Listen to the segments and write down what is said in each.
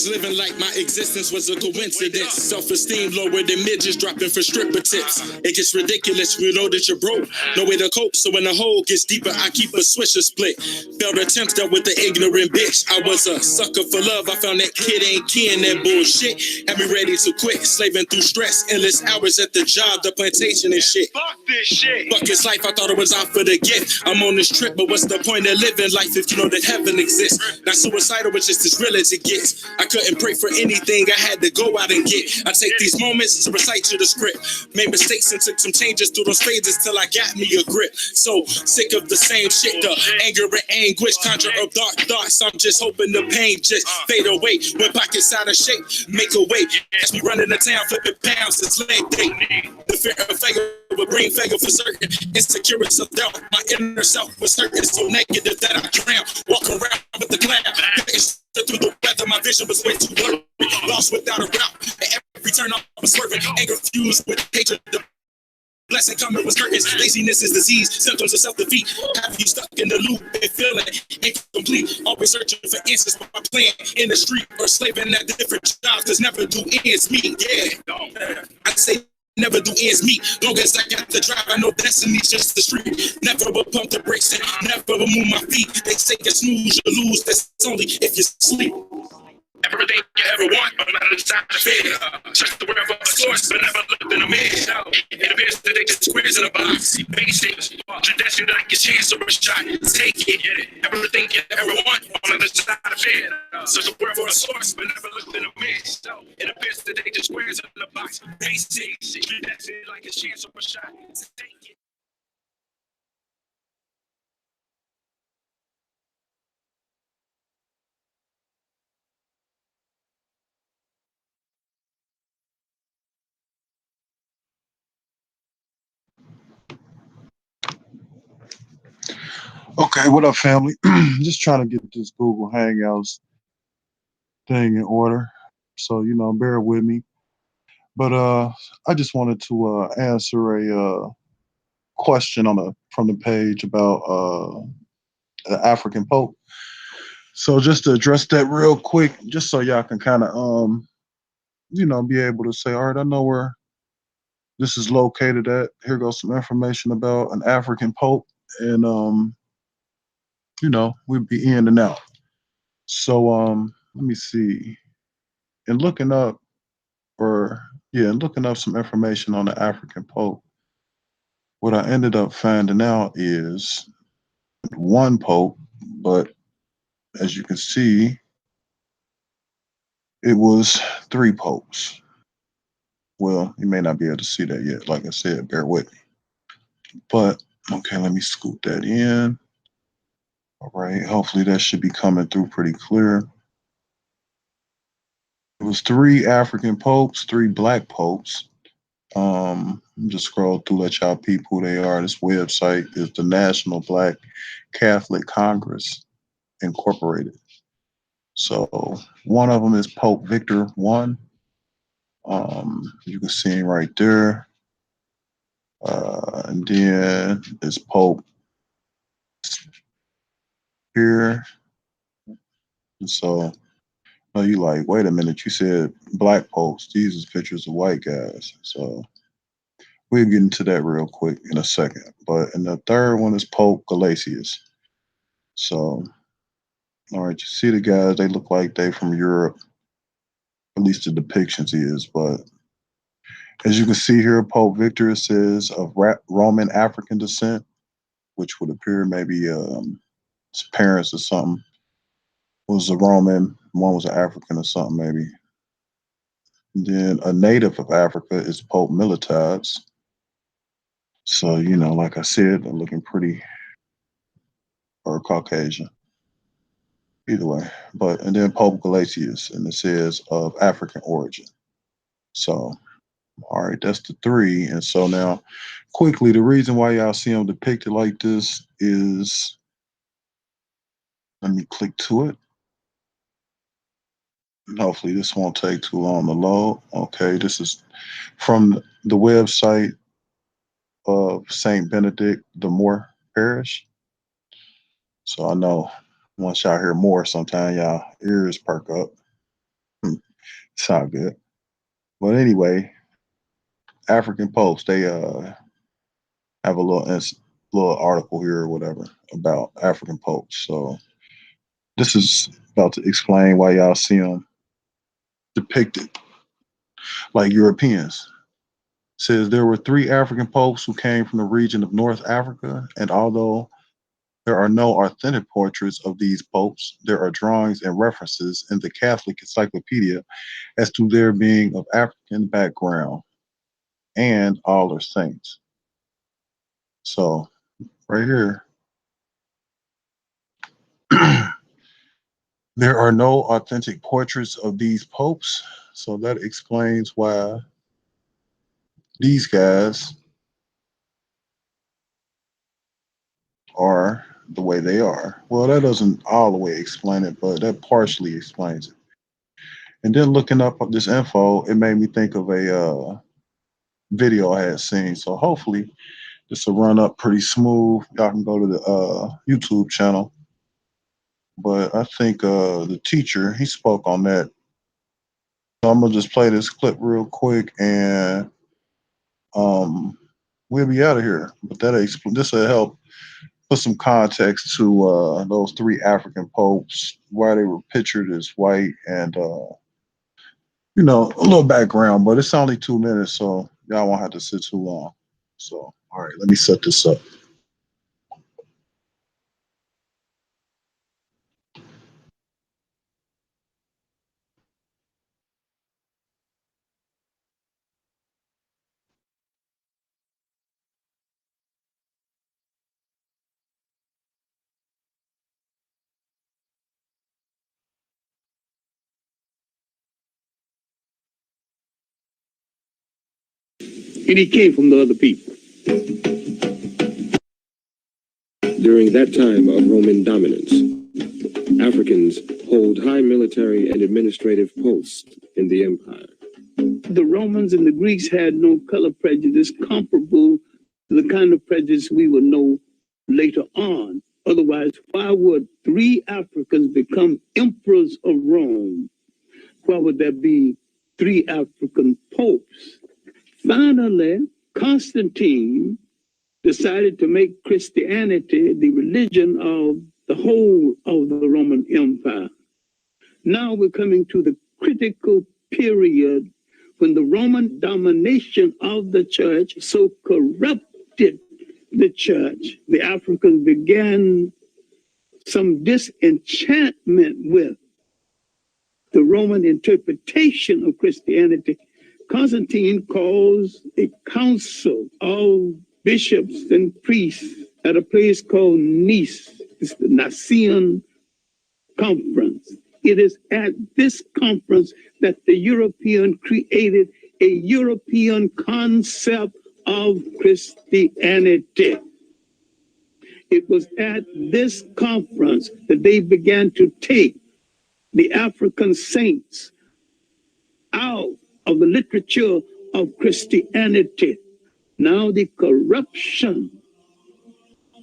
was living like my existence was a coincidence. Self-esteem lower than midgets dropping for stripper tips. It gets ridiculous, you know that you're broke. No way to cope, so when the hole gets deeper, I keep a swisher split. Failed attempts dealt with the ignorant bitch. I was a sucker for love, I found that kid ain't keying that bullshit. Had me ready to quit, slaving through stress, endless hours at the job, the plantation and shit. Fuck this shit. Fuck this life, I thought it was out for the gift. I'm on this trip, but what's the point of living life if you know that heaven exists? Not suicidal, it's just as real as it gets. I couldn't pray for anything, I had to go out and get. I take these moments to recite you the script. Made mistakes and took some changes through those phases till I got me a grip. So sick of the same shit, the anger and anguish, conjure up dark thoughts. I'm just hoping the pain just fade away. When pockets out of shape, make a way. Catch me running the town, flipping pounds, it's leg day. The fear of failure would bring failure for certain. Insecure of doubt, my inner self was hurting so negative that I drowned. Walk around with the cloud. Through the weather, my vision was way too blurry. Lost without a route. At every turn I was swerving. Anger fused with hatred. The blessing coming was curtains. Laziness is disease. Symptoms of self-defeat. Have you stuck in the loop and feeling incomplete? Always searching for answers for my plan in the street or slaving at different jobs. Cause never do ends meet. Yeah. I say never do ends meet. Long as I got the drive, I know destiny's just the street. Never will pump the brakes and never will move my feet. They say you snooze, you lose. That's only if you sleep. Everything you ever want, but not inside the fear. Search the world for a source, but never looked in a mirror. It appears that they just squares in a box. Basic, tradition like your chance or a shot. Take it, everything you ever want, but not inside the fear. Search the world for a source, but never looked in a mirror. It appears that they just squares in a box. Basic, tradition like a chance or a shot. Take it. Okay, what up, family? Just trying to get this Google Hangouts thing in order. So, bear with me. But I just wanted to answer a question from the page about the African Pope. So just to address that real quick, just so y'all can kind of be able to say, all right, I know where this is located at. Here goes some information about an African Pope, and we'd be in and out. So let me see. In looking up looking up some information on the African Pope, what I ended up finding out is one Pope, but as you can see, it was three popes. Well, you may not be able to see that yet. Like I said, bear with me. But okay, let me scoop that in. All right, hopefully that should be coming through pretty clear. It was three African popes, three black popes. Just scroll through, let y'all peep who they are. This website is the National Black Catholic Congress Incorporated. So one of them is Pope Victor I. You can see him right there. And then it's Pope here. And so you like, wait a minute, you said black popes. These is pictures of white guys. So we'll get into that real quick in a second. But and the third one is Pope Galasius. So, all right, you see the guys, they look like they from Europe. At least the depictions is. But as you can see here, Pope Victor says of Roman African descent, which would appear maybe his parents or something was a Roman, one was an African or something maybe. And then a native of Africa is Pope Militiades. So, like I said, they're looking pretty, or Caucasian. Either way. And then Pope Galasius, and it says of African origin. So, all right, that's the three. And so now, quickly, the reason why y'all see them depicted like this is, let me click to it. And hopefully this won't take too long to load. Okay, this is from the website of St. Benedict the Moor Parish. So I know once y'all hear more, sometime y'all ears perk up. It's all good. But anyway, African Post, they have a little article here or whatever about African popes. So this is about to explain why y'all see them depicted like Europeans. It says there were three African popes who came from the region of North Africa, and although there are no authentic portraits of these popes, there are drawings and references in the Catholic Encyclopedia as to their being of African background and all are saints. So right here, there are no authentic portraits of these popes. So that explains why these guys are the way they are. Well, that doesn't all the way explain it, but that partially explains it. And then looking up this info, it made me think of a video I had seen. So hopefully this will run up pretty smooth. Y'all can go to the YouTube channel. But I think the teacher, he spoke on that. So I'm gonna just play this clip real quick and we'll be out of here. But this will help put some context to those three African popes, why they were pictured as white, and a little background. But it's only 2 minutes, so y'all won't have to sit too long. So, all right, let me set this up. And he came from the other people. During that time of Roman dominance, Africans hold high military and administrative posts in the empire. The Romans and the Greeks had no color prejudice comparable to the kind of prejudice we will know later on. Otherwise, why would three Africans become emperors of Rome? Why would there be three African popes? Finally, Constantine decided to make Christianity the religion of the whole of the Roman Empire. Now we're coming to the critical period when the Roman domination of the church so corrupted the church. The Africans began some disenchantment with the Roman interpretation of Christianity. Constantine calls a council of bishops and priests at a place called Nice. It's the Nicene Conference. It is at this conference that the European created a European concept of Christianity. It was at this conference that they began to take the African saints out of the literature of Christianity. Now the corruption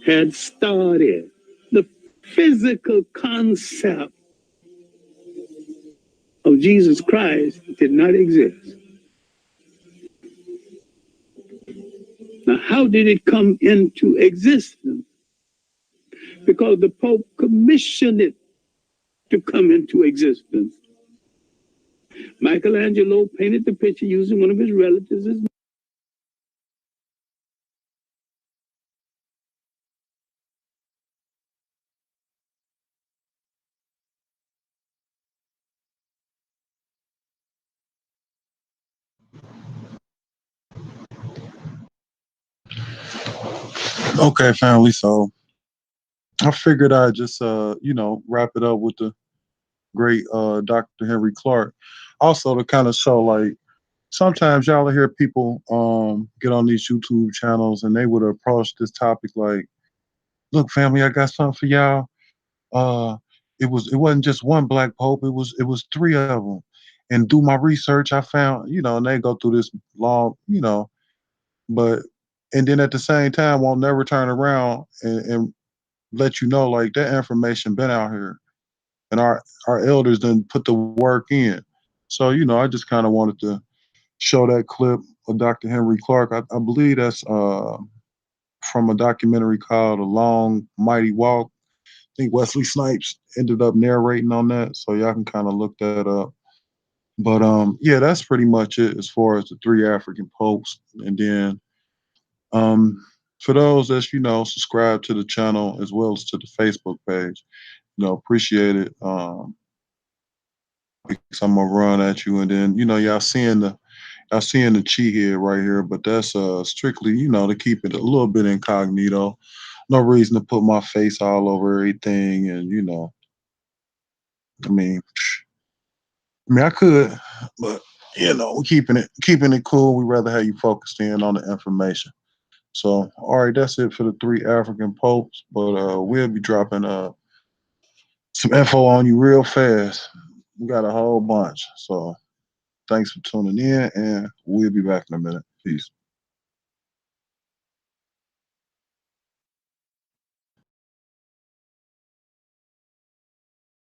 had started. The physical concept of Jesus Christ did not exist. Now, how did it come into existence? Because the Pope commissioned it to come into existence. Michelangelo painted the picture using one of his relatives as Okay, family. So I figured I'd just wrap it up with the great Dr. Henry Clark. Also to kind of show like sometimes y'all hear people get on these YouTube channels and they would approach this topic like, look, family, I got something for y'all. Uh it wasn't just one black pope, it was three of them. And through my research I found, and they go through this long, but and then at the same time won't never turn around and let you know like that information been out here and our elders done put the work in. So, I just kind of wanted to show that clip of Dr. Henry Clark. I believe that's from a documentary called A Long Mighty Walk. I think Wesley Snipes ended up narrating on that, so y'all can kind of look that up. But yeah, that's pretty much it as far as the three African popes. And then um, for those that subscribe to the channel as well as to the Facebook page, appreciate it. I'm gonna run at you, and then y'all seeing the cheat here right here, but that's strictly to keep it a little bit incognito. No reason to put my face all over everything, and I mean, I could, but we're keeping it cool. We rather have you focused in on the information. So, all right, that's it for the three African popes. But we'll be dropping some info on you real fast. We got a whole bunch. So, thanks for tuning in, and we'll be back in a minute. Peace.